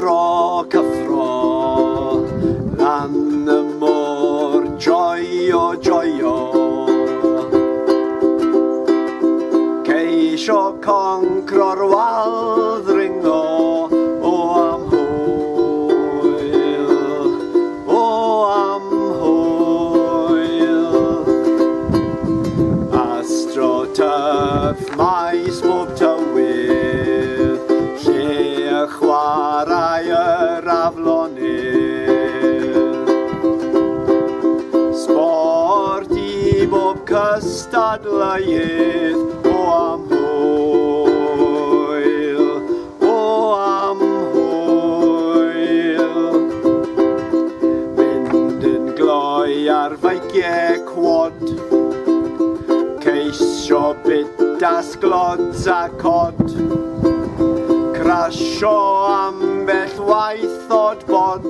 cyffro, lan y môr, joio, joio. Ceisio concro'r wal ddringo, o am hwyl, o am hwyl. Astroturf maes bob tywydd, lle y chwarae yr aflonydd. Sport i bob cystadleuedd, o am hwyl, o am hwyl. Mynd yn gloi ar feigiau quad, ceisio bytas glods a cod, crasio ambell waith od bod.